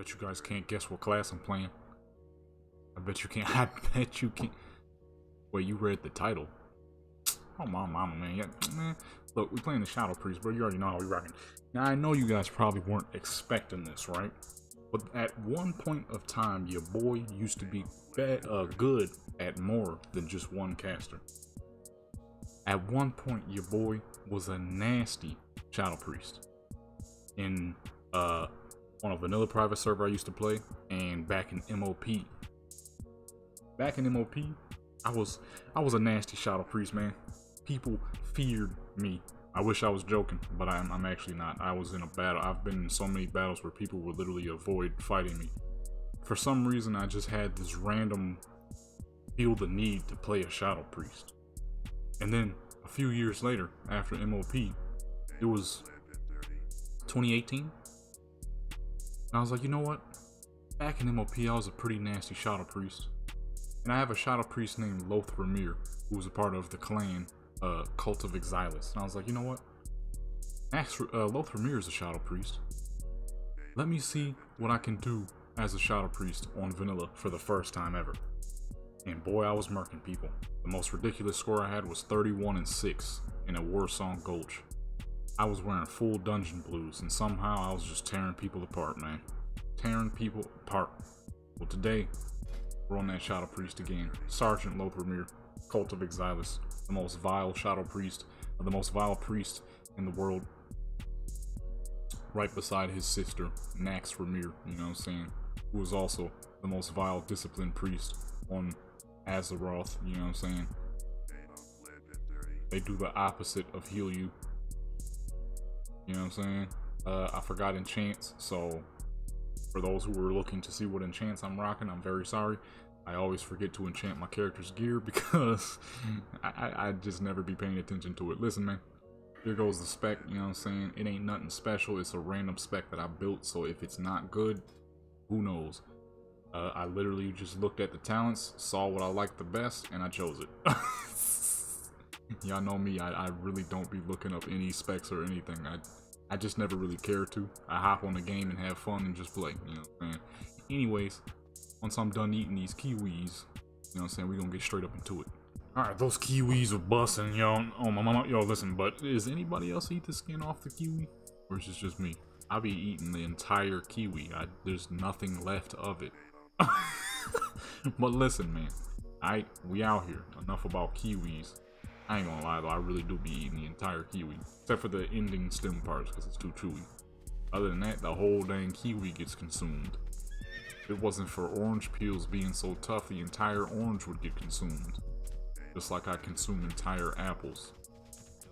bet you guys can't guess what class I'm playing. I bet you can't. I bet you can't. Wait, you read the title? Oh my mama, man. Yeah, man. Look, we playing the Shadow Priest, bro. You already know how we rocking. Now I know you guys probably weren't expecting this, right? But at one point of time, your boy used to be good at more than just one caster. At one point, your boy was a nasty Shadow Priest. In on a vanilla private server I used to play, and back in MOP. Back in MOP, I was a nasty Shadow Priest, man. People feared me. I wish I was joking, but I'm actually not. I was in a battle. I've been in so many battles where people would literally avoid fighting me. For some reason, I just had this random feel the need to play a Shadow Priest. And then a few years later, after MOP, it was 2018. And I was like, you know what? Back in MOP, I was a pretty nasty Shadow Priest. And I have a Shadow Priest named Lothramir, who was a part of the clan Cult of Exilis. And I was like, you know what? Lothramir is a Shadow Priest. Let me see what I can do as a Shadow Priest on vanilla for the first time ever. And boy, I was murking people. The most ridiculous score I had was 31-6 in a Warsong Gulch. I was wearing full dungeon blues, and somehow I was just tearing people apart, man. Tearing people apart. Well, today, we're on that Shadow Priest again. Sergeant Lothramir, Cult of Exilis, the most vile Shadow Priest, or the most vile priest in the world. Right beside his sister, Nax Ramir, you know what I'm saying? Who is also the most vile disciplined priest on Azeroth, you know what I'm saying? They do the opposite of heal you. You know what I'm saying? I forgot enchants, so for those who were looking to see what enchants I'm rocking, I'm very sorry. I always forget to enchant my character's gear because I just never be paying attention to it. Listen, man, here goes the spec, you know what I'm saying? It ain't nothing special, it's a random spec that I built, so if it's not good, who knows? I literally just looked at the talents, saw what I liked the best, and I chose it. Y'all know me, I really don't be looking up any specs or anything. I just never really care to. I hop on the game and have fun and just play, you know what I'm saying? Anyways, once I'm done eating these kiwis, you know what I'm saying, we're gonna get straight up into it. Alright, those kiwis are busting, yo. Oh, my mama, yo, listen, but is anybody else eat the skin off the kiwi? Or is it just me? I be eating the entire kiwi. There's nothing left of it. But listen, man, we out here. Enough about kiwis. I ain't gonna lie though, I really do be eating the entire kiwi. Except for the ending stem parts, because it's too chewy. Other than that, the whole dang kiwi gets consumed. If it wasn't for orange peels being so tough, the entire orange would get consumed. Just like I consume entire apples.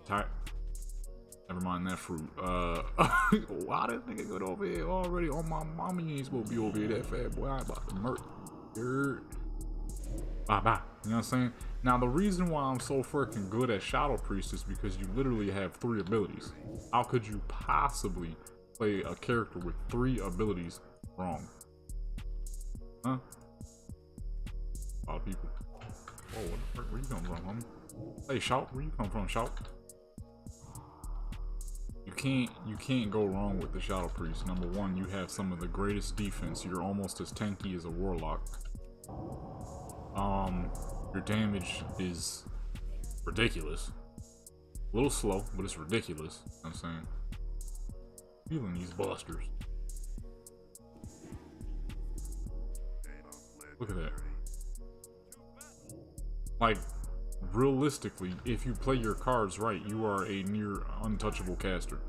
Never mind that fruit. Why this nigga good over here already? Oh my mama, you ain't supposed to be over here that fat boy. I'm about to murk. Bye bye. You know what I'm saying? Now the reason why I'm so freaking good at Shadow Priest is because you literally have 3 abilities. How could you possibly play a character with 3 abilities wrong? Huh? A lot of people. Oh, what the frick? Where you come from, homie? Hey, Shout, where you come from, Shout? You can't go wrong with the Shadow Priest. Number 1, you have some of the greatest defense. You're almost as tanky as a warlock. Your damage is ridiculous. A little slow, but it's ridiculous. You know what I'm saying, feeling these busters. Look at that. Like, realistically, if you play your cards right, you are a near untouchable caster.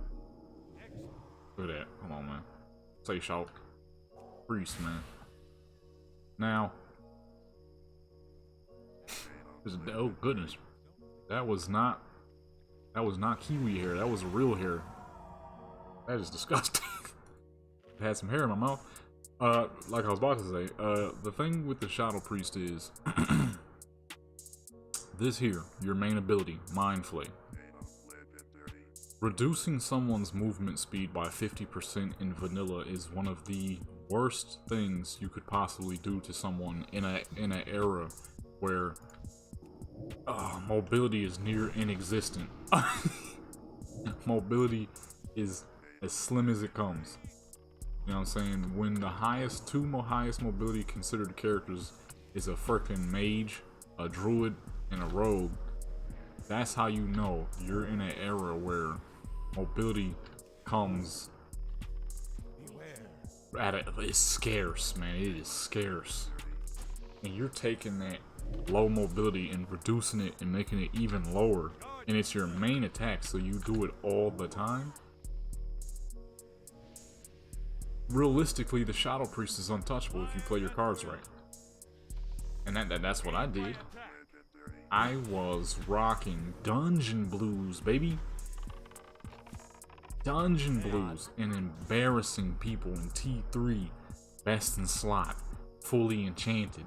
Look at that. Come on, man. Say Shout. Priest, man. Now, oh goodness, that was not kiwi hair. That was real hair. That is disgusting. I had some hair in my mouth. Like I was about to say, the thing with the Shadow Priest is this here, your main ability, Mind Flay. Reducing someone's movement speed by 50% in vanilla is one of the worst things you could possibly do to someone in an era where mobility is near inexistent. Mobility is as slim as it comes. You know You know what I'm saying? When the highest mobility considered characters is a freaking mage, a druid, and a rogue, that's how you know you're in an era where mobility comes it's scarce, man. It is scarce. And you're taking that low mobility and reducing it and making it even lower, and it's your main attack, so you do it all the time. Realistically, the Shadow Priest is untouchable if you play your cards right. And that's what I did. I was rocking Dungeon Blues, baby. Dungeon Blues, and embarrassing people in T3, best in slot, fully enchanted,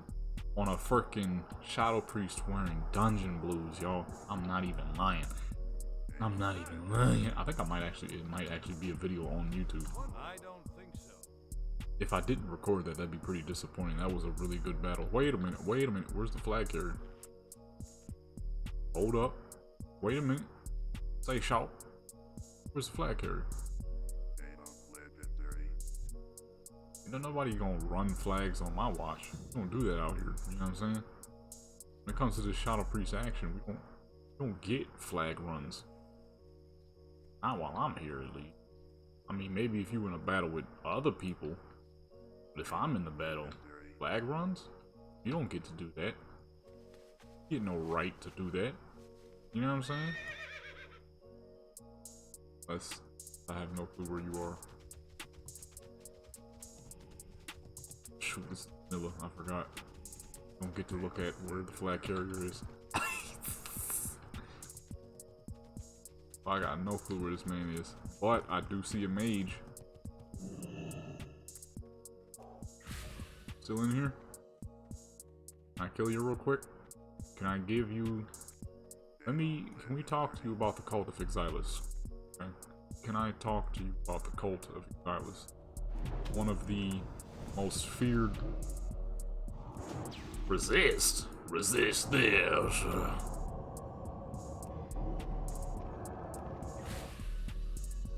on a freaking Shadow Priest wearing Dungeon Blues, y'all. I'm not even lying. I'm not even lying. I think it might actually be a video on YouTube. I don't think so. If I didn't record that, that'd be pretty disappointing. That was a really good battle. Wait a minute. Where's the flag carrier? Hold up. Wait a minute. Say shout. Where's the flag carrier? You know, nobody gonna run flags on my watch. We don't do that out here. You know what I'm saying? When it comes to this Shadow Priest action, we don't get flag runs. Not while I'm here, at least. I mean, maybe if you in a battle with other people, but if I'm in the battle, flag runs, you don't get to do that. You get no right to do that. You know what I'm saying? I have no clue where you are. Shoot, this is vanilla. I forgot. Don't get to look at where the flag carrier is. I got no clue where this man is, but I do see a mage. Still in here? Can I kill you real quick? Can I give you... Can we talk to you about the Cult of Exilis? Okay. Can I talk to you about the Cult of Exilis? One of the most feared... Resist this.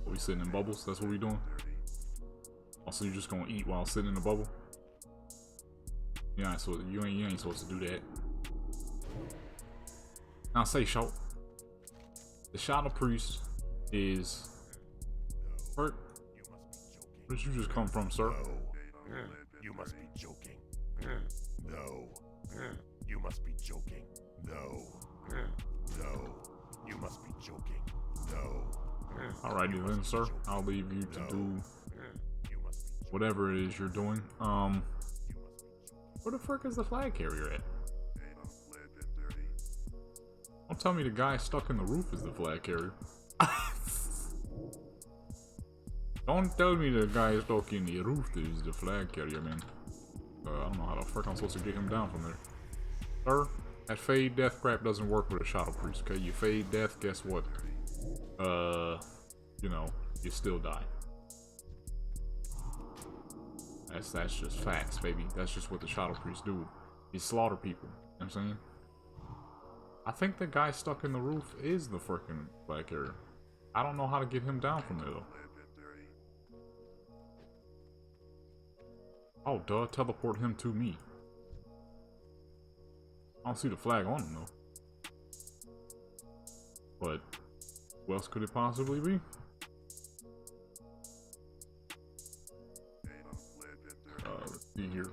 Are we sitting in bubbles? That's what we doing? Also, you just gonna eat while sitting in a bubble? Yeah, so you ain't supposed to do that. Now say, Shout. The Shadow Priest is... Where did you just come from, sir? No. You must be joking. No. You must be joking. No. No. You must be joking. No. Alrighty then, sir. I'll leave you to do whatever it is you're doing. Where the frick is the flag carrier at? Don't tell me the guy stuck in the roof is the flag carrier. Don't tell me the guy stuck in the roof is the flag carrier, man. I don't know how the frick I'm supposed to get him down from there. Sir, that fade death crap doesn't work with a Shadow Priest, okay? You fade death, guess what? You know, you still die. That's just facts, baby. That's just what the Shadow Priests do. You slaughter people. You know what I'm saying? I think the guy stuck in the roof is the freaking flag carrier. I don't know how to get him down from there though. Oh, duh, teleport him to me. I don't see the flag on him though. But who else could it possibly be? Let's see here.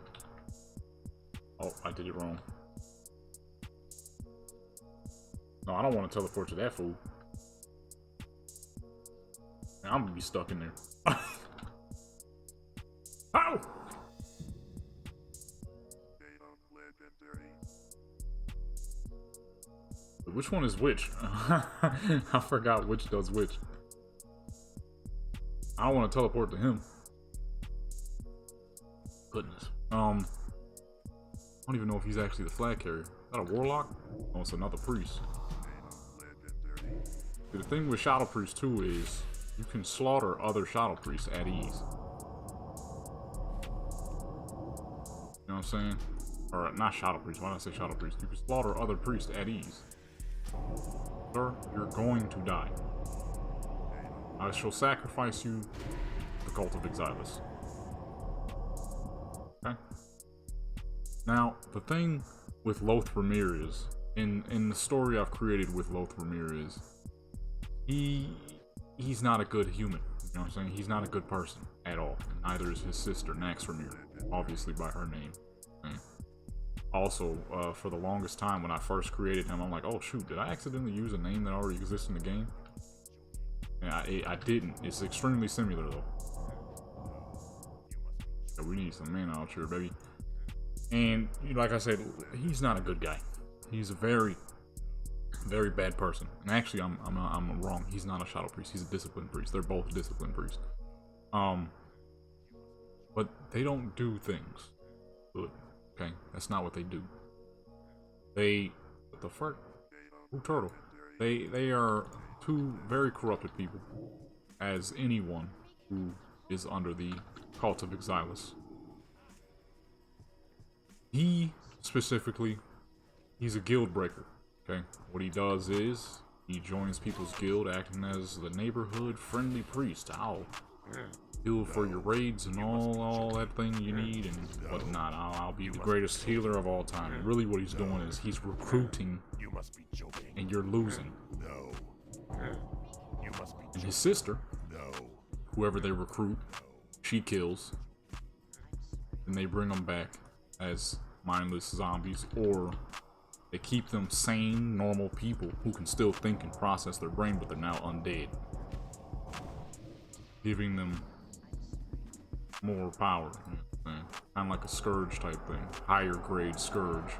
Oh, I did it wrong. No, I don't want to teleport to that fool. Man, I'm gonna be stuck in there. Ow! Which one is which? I forgot which does which. I don't want to teleport to him. Goodness. I don't even know if he's actually the flag carrier. Is that a warlock? Oh, it's another priest. See, the thing with Shadow Priest too is you can slaughter other Shadow Priests at ease. You know what I'm saying? Or not Shadow Priest. Why did I say Shadow Priest? You can slaughter other priests at ease. Sir, you're going to die. I shall sacrifice you to the Cult of Exilis. Okay. Now, the thing with Loth Ramirez, in the story I've created with Loth Ramirez, he's not a good human. You know what I'm saying? He's not a good person at all. Neither is his sister, Nax Ramirez, obviously by her name. Okay. Also, for the longest time when I first created him, I'm like, oh shoot, did I accidentally use a name that already exists in the game? And I didn't. It's extremely similar though. Yeah, we need some mana out here, baby. And like I said, he's not a good guy. He's a very, very bad person. And actually, I'm wrong. He's not a shadow priest. He's a disciplined priest. They're both disciplined priests. But they don't do things good. Okay, that's not what they do. What the fuck? Ooh, turtle. They are two very corrupted people, as anyone who is under the cult of Exilus. He specifically, he's a guild breaker. Okay, what he does is he joins people's guild, acting as the neighborhood friendly priest. I'll heal for your raids and all that thing you need and whatnot. I'll be the greatest healer of all time. And really, what he's doing is he's recruiting, and you're losing. And his sister, whoever they recruit, she kills, and they bring them back as mindless zombies, or they keep them sane, normal people who can still think and process their brain, but they're now undead, giving them more power. Kind of like a scourge type thing, higher grade scourge,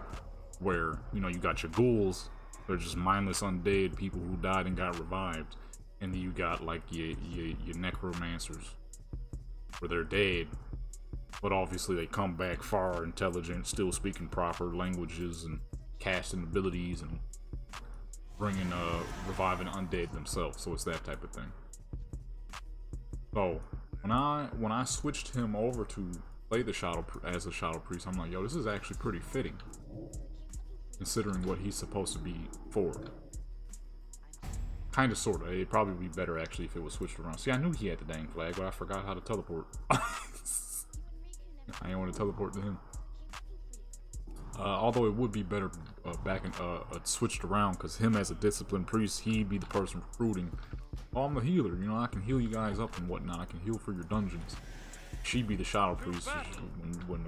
where you got your ghouls, they're just mindless undead people who died and got revived, and then you got like your necromancers, where they're dead, but obviously they come back far intelligent, still speaking proper languages and casting abilities and bringing reviving undead themselves. So it's that type of thing. So when I switched him over to play as a shadow priest, I'm like, yo, this is actually pretty fitting, considering what he's supposed to be for. Kinda, sorta. It'd probably be better actually if it was switched around. See, I knew he had the dang flag, but I forgot how to teleport. I didn't want to teleport to him. Although it would be better back in switched around, because him as a disciplined priest, he'd be the person recruiting. Oh, I'm the healer, I can heal you guys up and whatnot. I can heal for your dungeons. She'd be the shadow priest. When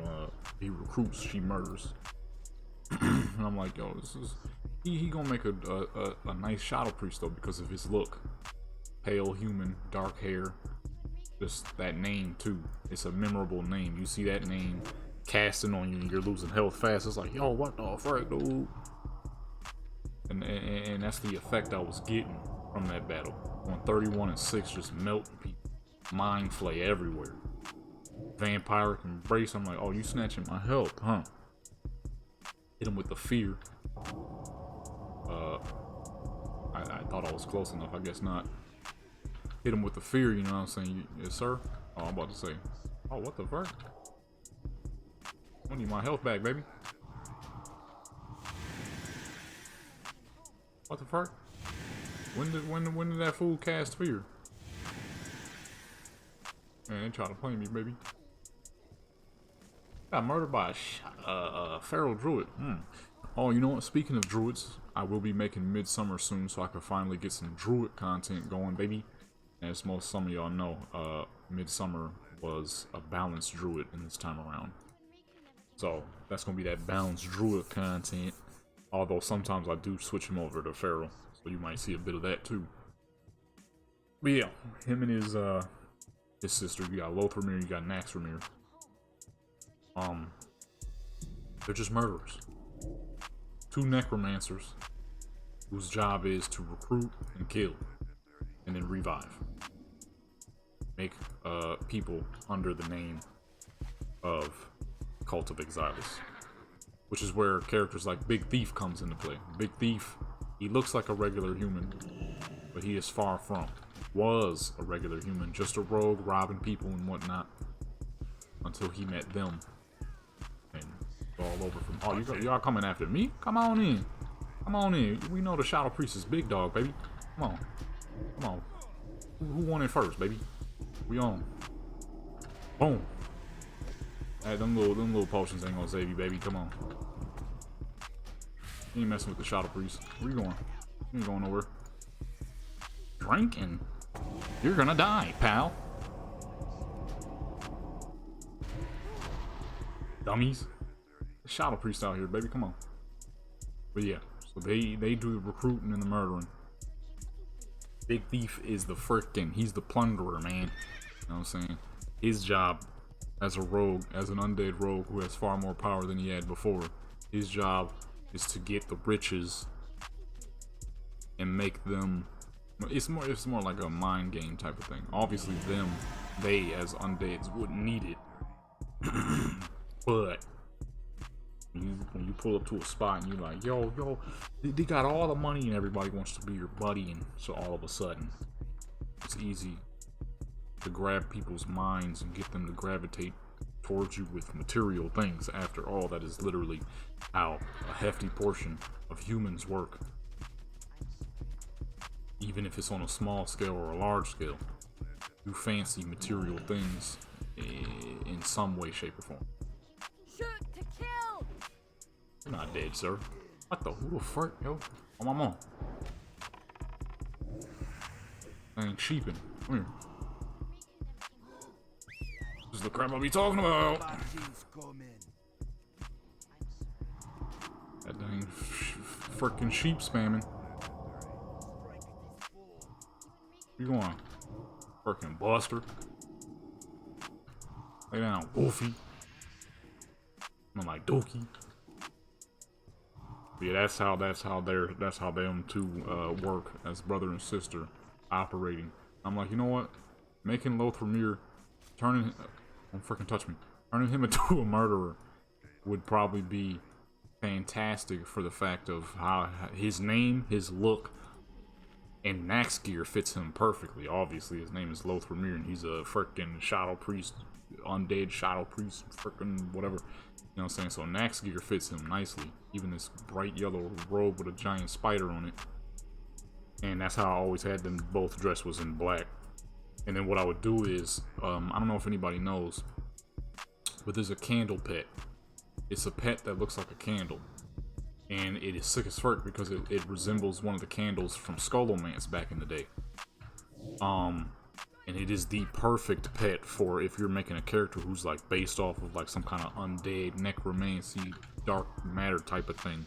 he recruits, she murders. And I'm like, yo, this is he gonna make a nice shadow priest though, because of his look. Pale human, dark hair. Just that name too. It's a memorable name. You see that name casting on you and you're losing health fast. It's like, yo, what the frick, dude? And that's the effect I was getting from that battle. On 31 and 6, just melting people. Mind flay everywhere. Vampiric embrace. I'm like, oh, you snatching my health, huh? Hit him with the fear. I thought I was close enough. I guess not. Hit him with the fear, you know what I'm saying? Yes, sir. Oh, I'm about to say. Oh, what the fuck? I need my health back, baby. What the fuck? When did that fool cast fear? Man, they trying to play me, baby. Got murdered by a feral druid. Oh, you know what? Speaking of druids, I will be making Midsummer soon, so I can finally get some druid content going, baby. As some of y'all know, Midsummer was a balanced druid in this time around. So that's gonna be that balanced druid content. Although sometimes I do switch him over to feral, so you might see a bit of that too. But yeah, him and his sister. You got Loth Ramirez, you got Nax Ramirez. They're just murderers. Two necromancers whose job is to recruit and kill, and then revive. Make people under the name of Cult of Exilus, which is where characters like Big Thief comes into play. Big Thief, he looks like a regular human, but he is far from. Was a regular human, just a rogue robbing people and whatnot, until he met them and all over from. Oh, y'all coming after me? Come on in. Come on in. We know the Shadow Priest is big dog, baby. Come on. Come on. Who won it first, baby? We on. Boom. Hey, them little potions ain't gonna save you, baby. Come on. You ain't messing with the Shadow Priest. Where you going? You ain't going nowhere. Drinking? You're gonna die, pal. Dummies. The Shadow Priest out here, baby. Come on. But yeah, so they do the recruiting and the murdering. Big Thief is the he's the plunderer, man. You know what I'm saying? His job as a rogue, as an undead rogue who has far more power than he had before, his job is to get the riches and make them. It's more like a mind game type of thing. Obviously, they as undeads wouldn't need it, but when you pull up to a spot and you're like, yo, they got all the money and everybody wants to be your buddy, and so all of a sudden, it's easy to grab people's minds and get them to gravitate towards you with material things. After all, that is literally how a hefty portion of humans work. Even if it's on a small scale or a large scale, you fancy material things in some way, shape, or form. Shoot to kill. You're not dead, sir. What the? Who the fuck, yo? Oh, my mom. I ain't sheeping. Come here. This is the crap I be talking about. That dang freaking sheep spamming. Where you going? Freaking Buster. Lay down, Wolfie. I'm like Dookie. Yeah, that's how them two work as brother and sister operating. I'm like, you know what? Making Lothramir, don't freaking touch me. Turning him into a murderer would probably be fantastic for the fact of how his name, his look, and Nax gear fits him perfectly. Obviously, his name is Lothramir, and he's a freaking Shadow Priest, undead Shadow Priest, freaking whatever. You know what I'm saying? So Nax gear fits him nicely. Even this bright yellow robe with a giant spider on it. And that's how I always had them both dressed, was in black. And then what I would do is, I don't know if anybody knows, but there's a candle pet. It's a pet that looks like a candle. And it is sick as fuck because it resembles one of the candles from Skullomance back in the day. And it is the perfect pet for if you're making a character who's like based off of like some kind of undead necromancy, dark matter type of thing.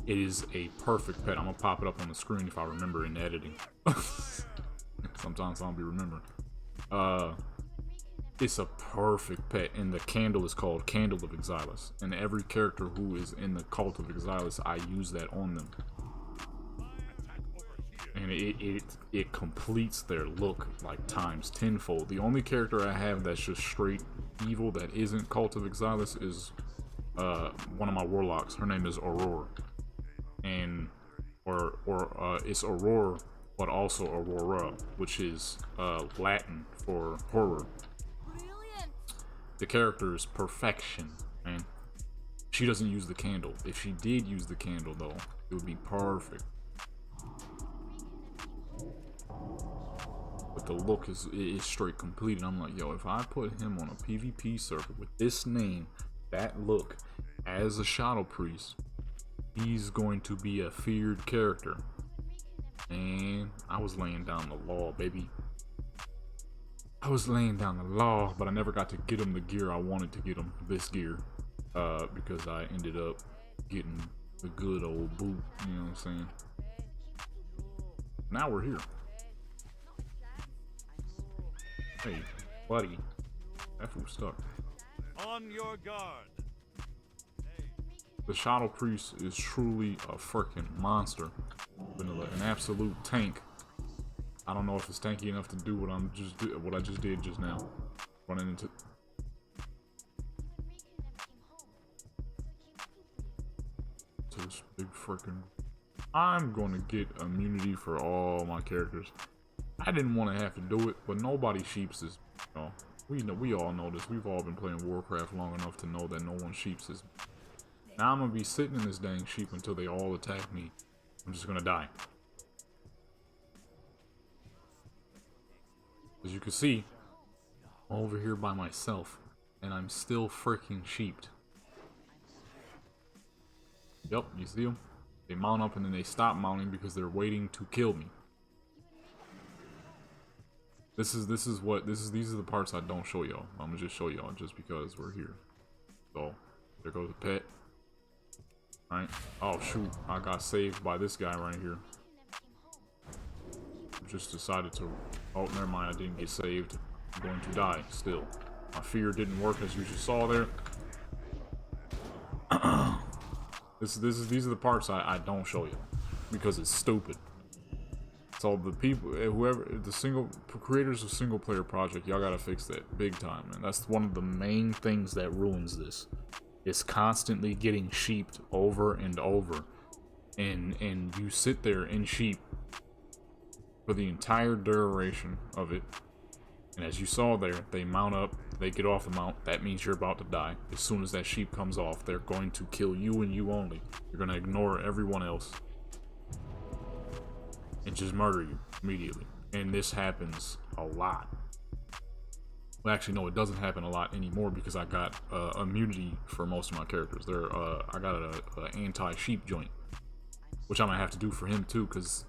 It is a perfect pet. I'm gonna pop it up on the screen if I remember in editing. Sometimes I don't be remembering. It's a perfect pet, and the candle is called Candle of Exilus. And every character who is in the Cult of Exilus, I use that on them. And it completes their look like times tenfold. The only character I have that's just straight evil that isn't Cult of Exilus is one of my warlocks. Her name is Aurora, and it's Aurora, but also Aurora, which is Latin for horror. Brilliant. The character is perfection, man. She doesn't use the candle. If she did use the candle, though, it would be perfect. But the look is straight complete, and I'm like, yo, if I put him on a PvP server with this name, that look, as a Shadow Priest, he's going to be a feared character. And I was laying down the law, baby. I was laying down the law, but I never got to get him the gear I wanted to get him, this gear, because I ended up getting the good old boot, you know what I'm saying? Now we're here. Hey, buddy, that fool's stuck. On your guard. The Shadow Priest is truly a freaking monster. An absolute tank. I don't know if it's tanky enough to do what I just did just now. Running into this big freaking. I'm gonna get immunity for all my characters. I didn't want to have to do it, but nobody sheeps is. You know, we all know this. We've all been playing Warcraft long enough to know that no one sheeps is. Now I'm gonna be sitting in this dang sheep until they all attack me. I'm just gonna die. As you can see, I'm over here by myself. and I'm still freaking sheeped. Yep, you see them? They mount up and then they stop mounting because they're waiting to kill me. These are the parts I don't show y'all. I'm gonna just show y'all just because we're here. So there goes the pet. Alright. Oh shoot, I got saved by this guy right here. Just decided to, oh never mind, I didn't get saved. I'm going to die still. My fear didn't work, as you just saw there. These are the parts I don't show you because it's stupid. So the people, whoever, the creators of single player project, y'all gotta fix that big time, man. That's one of the main things that ruins this. It's constantly getting sheeped over and over, and you sit there in sheep for the entire duration of it. And as you saw there, they mount up, they get off the mount. That means you're about to die. As soon as that sheep comes off, they're going to kill you and you only. You're gonna ignore everyone else and just murder you immediately. And this happens a lot. Well, actually, no, it doesn't happen a lot anymore because I got immunity for most of my characters. I got an anti-sheep joint, which I'm gonna have to do for him too, because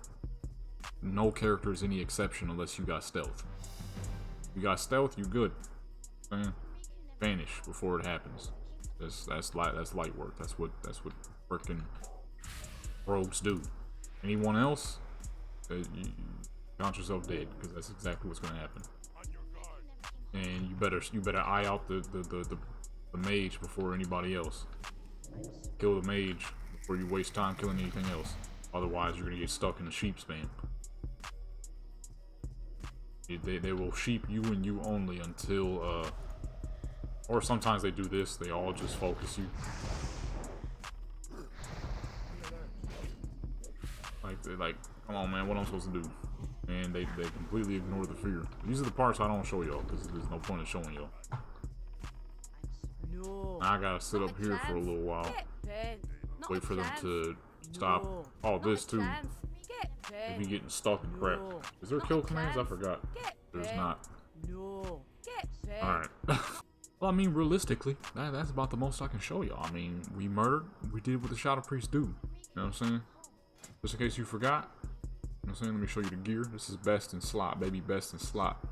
no character is any exception unless you got stealth. You got stealth, you good. Vanish before it happens. That's light work. That's what freaking rogues do. Anyone else, you count yourself dead, because that's exactly what's gonna happen. And you better eye out the mage before anybody else. Kill the mage before you waste time killing anything else. Otherwise, you're gonna get stuck in a sheep spam. They will sheep you and you only until, or sometimes they do this. They all just focus you. Like, come on, man, what am I supposed to do? And they completely ignore the fear. These are the parts I don't show y'all because there's no point in showing y'all. No. I gotta sit up here for a little while. Wait for them to stop. Oh, this too. They be getting stuck in crap. Is there kill commands? I forgot. There's not. Alright. Well, I mean, realistically, that's about the most I can show y'all. I mean, we murdered. We did what the Shadow Priest do. You know what I'm saying? Just in case you forgot. You know what I'm saying? Let me show you the gear. This is best in slot, baby. Best in slot.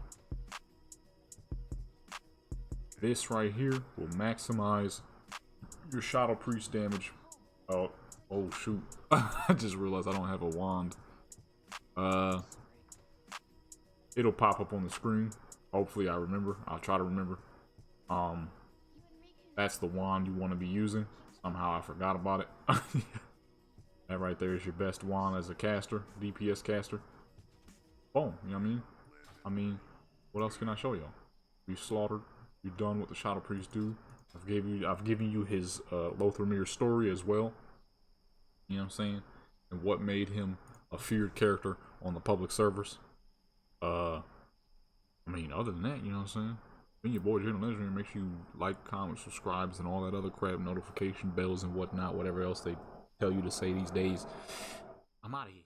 This right here will maximize your Shadow Priest damage. Oh shoot. I just realized I don't have a wand. It'll pop up on the screen. Hopefully I remember. I'll try to remember. That's the wand you want to be using. Somehow I forgot about it. That right there is your best wand as a caster, DPS caster. Boom, you know what I mean? I mean, what else can I show y'all? You slaughtered. You done what the Shadow Priest do. I've given you his Lothrmir's story as well. You know what I'm saying? And what made him a feared character on the public servers. I mean, other than that, you know what I'm saying? Been your boy General Legendary. Make sure you like, comment, subscribe, and all that other crap, notification bells and whatnot, whatever else they tell you to say these days. I'm out of here.